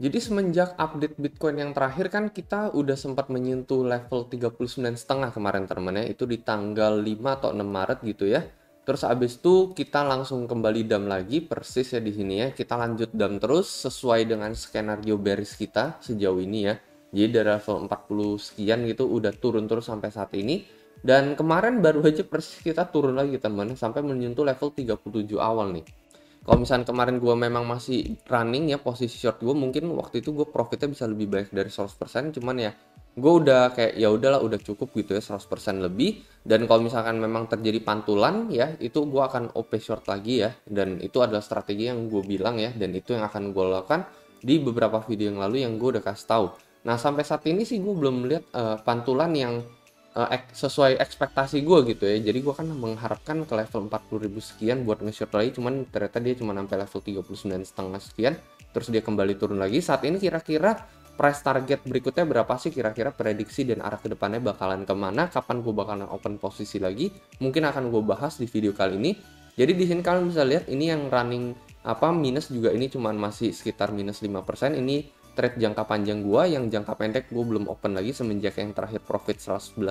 Jadi semenjak update Bitcoin yang terakhir kan kita udah sempat menyentuh level 39,5 kemarin teman ya. Itu di tanggal 5 atau 6 Maret gitu ya. Terus abis itu kita langsung kembali dump lagi persis ya di sini ya. Kita lanjut dump terus sesuai dengan skenario bearish kita sejauh ini ya. Jadi dari level 40 sekian gitu udah turun terus sampai saat ini. Dan kemarin baru aja persis kita turun lagi teman sampai menyentuh level 37 awal nih. Kalau misalnya kemarin gue memang masih running ya posisi short gue, mungkin waktu itu gue profitnya bisa lebih baik dari 100%, cuman ya gue udah kayak ya udahlah udah cukup gitu ya 100% lebih. Dan kalau misalkan memang terjadi pantulan ya itu gue akan OP short lagi ya, dan itu adalah strategi yang gue bilang ya, dan itu yang akan gue lakukan di beberapa video yang lalu yang gue udah kasih tahu. Nah sampai saat ini sih gue belum melihat pantulan yang sesuai ekspektasi gue gitu ya. Jadi gue kan mengharapkan ke level 40.000 sekian buat nge-short lagi, cuman ternyata dia cuma sampai level 39,5 sekian, terus dia kembali turun lagi. Saat ini kira-kira price target berikutnya berapa sih, kira-kira prediksi dan arah kedepannya bakalan kemana, kapan gue bakalan open posisi lagi, mungkin akan gue bahas di video kali ini. Jadi di sini kalian bisa lihat ini yang running minus juga, ini cuman masih sekitar minus 5%. Ini trade jangka panjang gua, yang jangka pendek gue belum open lagi semenjak yang terakhir profit 111%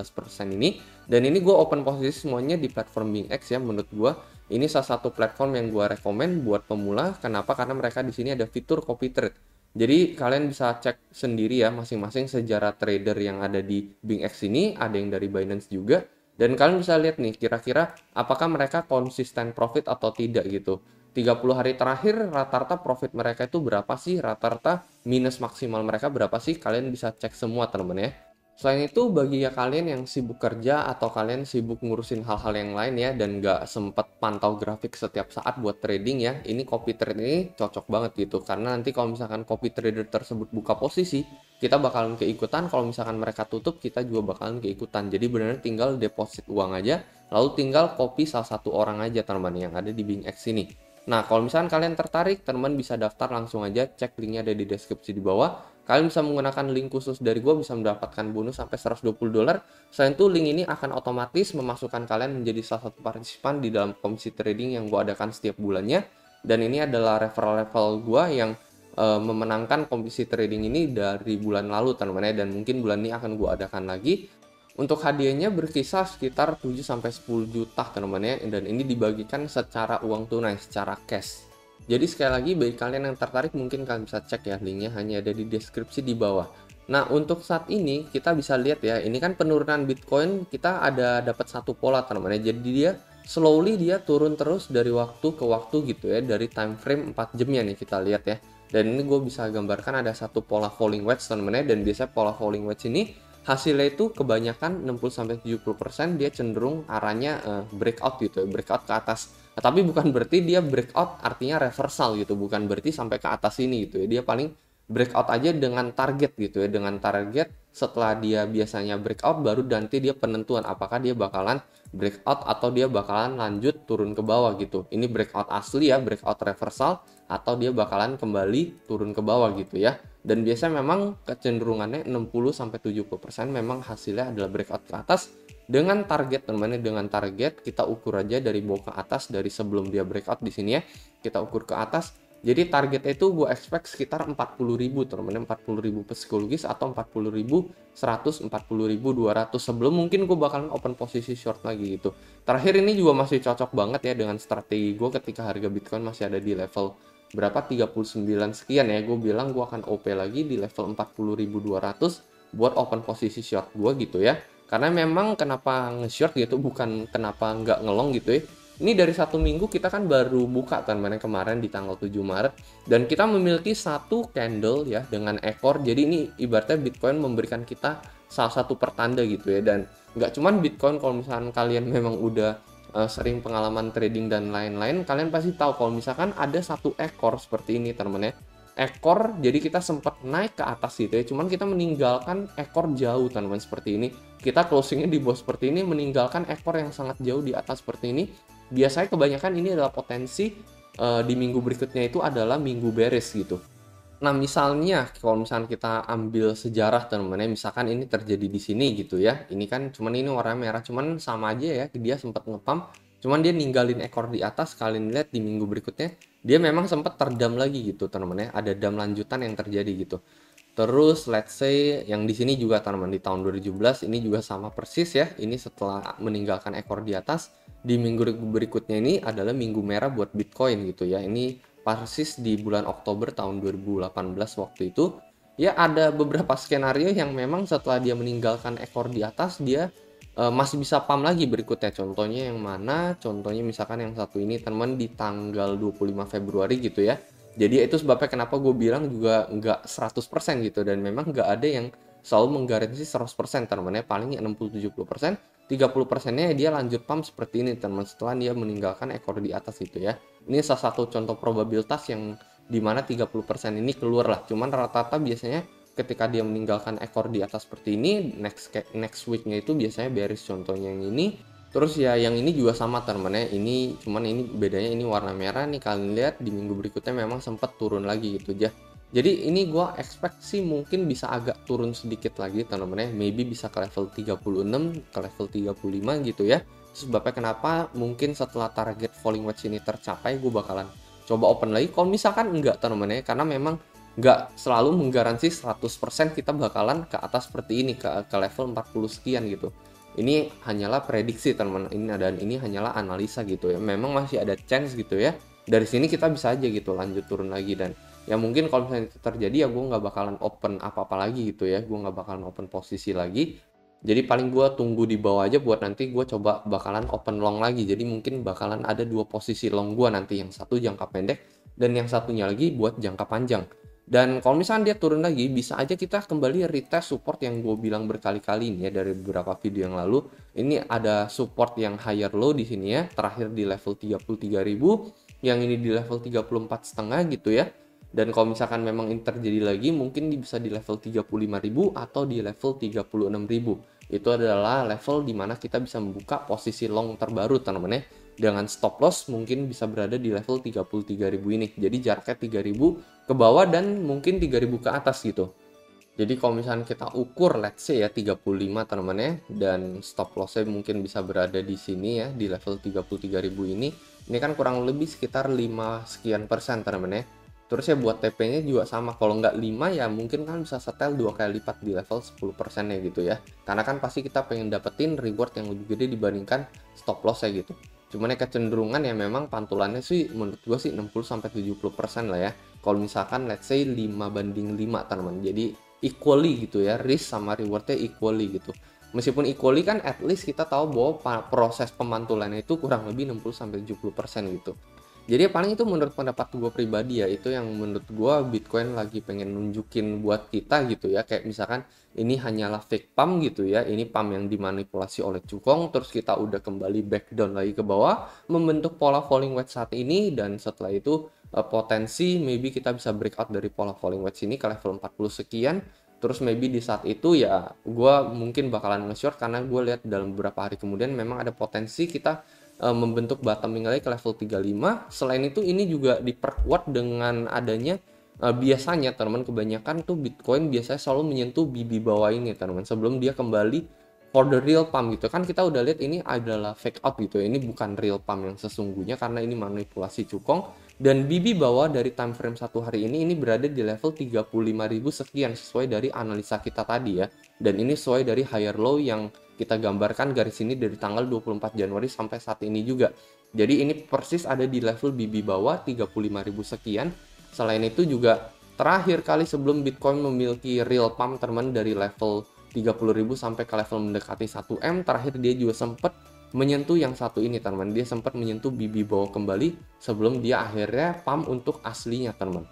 ini. Dan ini gue open posisi semuanya di platform BingX ya. Menurut gua ini salah satu platform yang gua rekomen buat pemula. Kenapa? Karena mereka di sini ada fitur copy trade. Jadi kalian bisa cek sendiri ya masing-masing sejarah trader yang ada di BingX ini, ada yang dari Binance juga. Dan kalian bisa lihat nih kira-kira apakah mereka konsisten profit atau tidak gitu. 30 hari terakhir rata-rata profit mereka itu berapa sih, rata-rata minus maksimal mereka berapa sih, kalian bisa cek semua teman-teman ya. Selain itu bagi ya kalian yang sibuk kerja atau kalian sibuk ngurusin hal-hal yang lain ya dan nggak sempet pantau grafik setiap saat buat trading ya, ini copy trade ini cocok banget gitu, karena nanti kalau misalkan copy trader tersebut buka posisi kita bakalan keikutan, kalau misalkan mereka tutup kita juga bakalan keikutan. Jadi benar-benar tinggal deposit uang aja lalu tinggal copy salah satu orang aja teman-teman yang ada di BingX ini. Nah, kalau misalkan kalian tertarik, teman bisa daftar langsung aja, cek linknya ada di deskripsi di bawah. Kalian bisa menggunakan link khusus dari gue, bisa mendapatkan bonus sampai $120. Selain itu, link ini akan otomatis memasukkan kalian menjadi salah satu partisipan di dalam komisi trading yang gue adakan setiap bulannya. Dan ini adalah referral level gue yang memenangkan komisi trading ini dari bulan lalu teman-teman ya, dan mungkin bulan ini akan gue adakan lagi. Untuk hadiahnya berkisar sekitar 7-10 juta teman-teman ya, dan ini dibagikan secara uang tunai, secara cash. Jadi sekali lagi bagi kalian yang tertarik mungkin kalian bisa cek ya, linknya hanya ada di deskripsi di bawah. Nah untuk saat ini kita bisa lihat ya, ini kan penurunan Bitcoin kita ada dapat satu pola teman-teman ya. Jadi dia slowly dia turun terus dari waktu ke waktu gitu ya, dari time frame 4 jamnya nih kita lihat ya. Dan ini gue bisa gambarkan ada satu pola falling wedge teman-teman ya, dan biasanya pola falling wedge ini hasilnya itu kebanyakan 60-70% dia cenderung arahnya breakout gitu ya, breakout ke atas. Nah, tapi bukan berarti dia breakout artinya reversal gitu, bukan berarti sampai ke atas ini gitu ya. Dia paling breakout aja dengan target gitu ya, dengan target setelah dia biasanya breakout baru nanti dia penentuan apakah dia bakalan breakout atau dia bakalan lanjut turun ke bawah gitu. Ini breakout asli ya, breakout reversal, atau dia bakalan kembali turun ke bawah gitu ya. Dan biasanya memang kecenderungannya 60-70% memang hasilnya adalah breakout ke atas dengan target teman-teman, dengan target kita ukur aja dari bawah ke atas, dari sebelum dia breakout di sini ya kita ukur ke atas. Jadi targetnya itu gue expect sekitar 40.000 teman-teman, 40.000 psikologis atau 40.100, 40.200 sebelum mungkin gue bakalan open posisi short lagi gitu. Terakhir ini juga masih cocok banget ya dengan strategi gue ketika harga Bitcoin masih ada di level berapa 39 sekian ya, gue bilang gue akan OP lagi di level 40.200 buat open posisi short gue gitu ya. Karena memang kenapa nge-short gitu, bukan kenapa nggak ngelong gitu ya. Ini dari satu minggu kita kan baru buka teman-teman kemarin di tanggal 7 Maret, dan kita memiliki satu candle ya dengan ekor. Jadi ini ibaratnya Bitcoin memberikan kita salah satu pertanda gitu ya. Dan nggak cuman Bitcoin, kalau misalkan kalian memang udah sering pengalaman trading dan lain-lain, kalian pasti tahu kalau misalkan ada satu ekor seperti ini teman-teman ya. Ekor, jadi kita sempat naik ke atas gitu ya, cuman kita meninggalkan ekor jauh teman-teman seperti ini. Kita closingnya di bawah seperti ini, meninggalkan ekor yang sangat jauh di atas seperti ini. Biasanya kebanyakan ini adalah potensi di minggu berikutnya itu adalah minggu bearish gitu. Nah, misalnya kalau misalnya kita ambil sejarah teman-teman ya, misalkan ini terjadi di sini gitu ya. Ini kan cuman ini warna merah, cuman sama aja ya, dia sempat ngepump. Cuman dia ninggalin ekor di atas, kalian lihat di minggu berikutnya dia memang sempat terdam lagi gitu teman-teman ya, ada dam lanjutan yang terjadi gitu. Terus let's say yang di sini juga teman-teman di tahun 2017 ini juga sama persis ya. Ini setelah meninggalkan ekor di atas, di minggu berikutnya ini adalah minggu merah buat Bitcoin gitu ya. Ini persis di bulan Oktober tahun 2018 waktu itu. Ya ada beberapa skenario yang memang setelah dia meninggalkan ekor di atas dia masih bisa pump lagi berikutnya. Contohnya yang mana? Contohnya misalkan yang satu ini teman di tanggal 25 Februari gitu ya. Jadi itu sebabnya kenapa gue bilang juga nggak 100% gitu, dan memang nggak ada yang selalu menggaransi 100% teman-teman ya, paling 60-70%, 30%-nya dia lanjut pump seperti ini teman, setelah dia meninggalkan ekor di atas gitu ya. Ini salah satu contoh probabilitas yang dimana 30% ini keluar lah, cuman rata-rata biasanya ketika dia meninggalkan ekor di atas seperti ini, next week-nya itu biasanya bearish, contohnya yang ini. Terus ya yang ini juga sama teman-teman ya, ini cuman ini bedanya ini warna merah nih, kalian lihat di minggu berikutnya memang sempat turun lagi gitu aja. Jadi ini gua expect sih mungkin bisa agak turun sedikit lagi teman-teman ya, maybe bisa ke level 36, ke level 35 gitu ya. Sebabnya kenapa mungkin setelah target falling wedge ini tercapai gue bakalan coba open lagi. Kalau misalkan enggak teman-teman ya, karena memang nggak selalu menggaransi 100% kita bakalan ke atas seperti ini, ke level 40 sekian gitu. Ini hanyalah prediksi teman-teman, ini hanyalah analisa gitu ya. Memang masih ada chance gitu ya. Dari sini kita bisa aja gitu lanjut turun lagi, dan ya mungkin kalau misalnya itu terjadi ya gue nggak bakalan open apa-apa lagi gitu ya. Gue nggak bakalan open posisi lagi. Jadi paling gue tunggu di bawah aja buat nanti gue coba bakalan open long lagi. Jadi mungkin bakalan ada dua posisi long gue nanti, yang satu jangka pendek dan yang satunya lagi buat jangka panjang. Dan kalau misalnya dia turun lagi, bisa aja kita kembali retest support yang gue bilang berkali-kali ini ya dari beberapa video yang lalu. Ini ada support yang higher low di sini ya, terakhir di level 33.000, yang ini di level 34,5 gitu ya. Dan kalau misalkan memang ini terjadi lagi, mungkin bisa di level 35.000 atau di level 36.000. Itu adalah level dimana kita bisa membuka posisi long terbaru teman-teman ya. Dengan stop loss mungkin bisa berada di level 33.000 ini. Jadi jaraknya 3.000 ke bawah dan mungkin 3.000 ke atas gitu. Jadi kalau misalnya kita ukur let's say ya 35 teman-teman ya, dan stop lossnya mungkin bisa berada di sini ya, di level 33.000 ini. Ini kan kurang lebih sekitar 5 sekian persen teman-teman ya. Terus ya buat TP-nya juga sama, kalau nggak 5 ya mungkin kan bisa setel 2 kali lipat di level 10% ya gitu ya. Karena kan pasti kita pengen dapetin reward yang lebih gede dibandingkan stop loss ya gitu. Cuman ya kecenderungan ya memang pantulannya sih menurut gua sih 60-70% lah ya. Kalau misalkan let's say 5/5 teman-teman. Jadi equally gitu ya, risk sama rewardnya equally gitu. Meskipun equally kan at least kita tahu bahwa proses pemantulannya itu kurang lebih 60-70% gitu. Jadi paling itu menurut pendapat gue pribadi ya, itu yang menurut gue Bitcoin lagi pengen nunjukin buat kita gitu ya. Kayak misalkan ini hanyalah fake pump gitu ya, ini pump yang dimanipulasi oleh cukong, terus kita udah kembali back down lagi ke bawah, membentuk pola falling wedge saat ini, dan setelah itu potensi maybe kita bisa breakout dari pola falling wedge ini ke level 40 sekian. Terus maybe di saat itu ya gue mungkin bakalan nge-short, karena gue lihat dalam beberapa hari kemudian memang ada potensi kita membentuk bottoming lagi ke level 35. Selain itu ini juga diperkuat dengan adanya biasanya teman-teman, kebanyakan tuh Bitcoin biasanya selalu menyentuh BB bawah ini teman-teman sebelum dia kembali for the real pump gitu kan. Kita udah lihat ini adalah fake out gitu ya, ini bukan real pump yang sesungguhnya karena ini manipulasi cukong. Dan BB bawah dari time frame satu hari ini berada di level 35.000 sekian sesuai dari analisa kita tadi ya. Dan ini sesuai dari higher low yang kita gambarkan garis ini dari tanggal 24 Januari sampai saat ini juga. Jadi ini persis ada di level BB bawah 35.000 sekian. Selain itu juga terakhir kali sebelum Bitcoin memiliki real pump teman dari level 30.000 sampai ke level mendekati 1M, terakhir dia juga sempat menyentuh yang satu ini teman. Dia sempat menyentuh BB bawah kembali sebelum dia akhirnya pump untuk aslinya teman.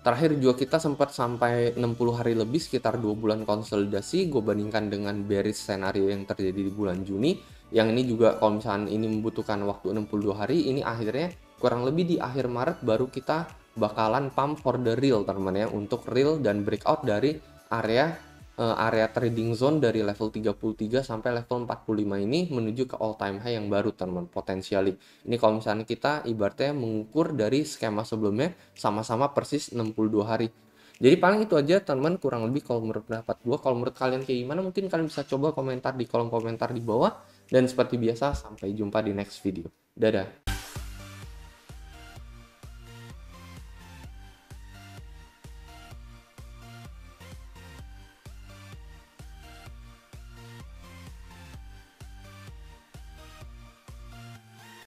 Terakhir juga kita sempat sampai 60 hari lebih, sekitar 2 bulan konsolidasi. Gue bandingkan dengan bearish scenario yang terjadi di bulan Juni. Yang ini juga kalau misalnya ini membutuhkan waktu 62 hari, ini akhirnya kurang lebih di akhir Maret baru kita bakalan pump for the real teman ya, untuk real dan breakout dari area trading zone dari level 33 sampai level 45 ini menuju ke all time high yang baru teman potensially. Ini kalau misalnya kita ibaratnya mengukur dari skema sebelumnya sama-sama persis 62 hari. Jadi paling itu aja teman, kurang lebih kalau menurut pendapat gue. Kalau menurut kalian kayak gimana, mungkin kalian bisa coba komentar di kolom komentar di bawah. Dan seperti biasa, sampai jumpa di next video. Dadah.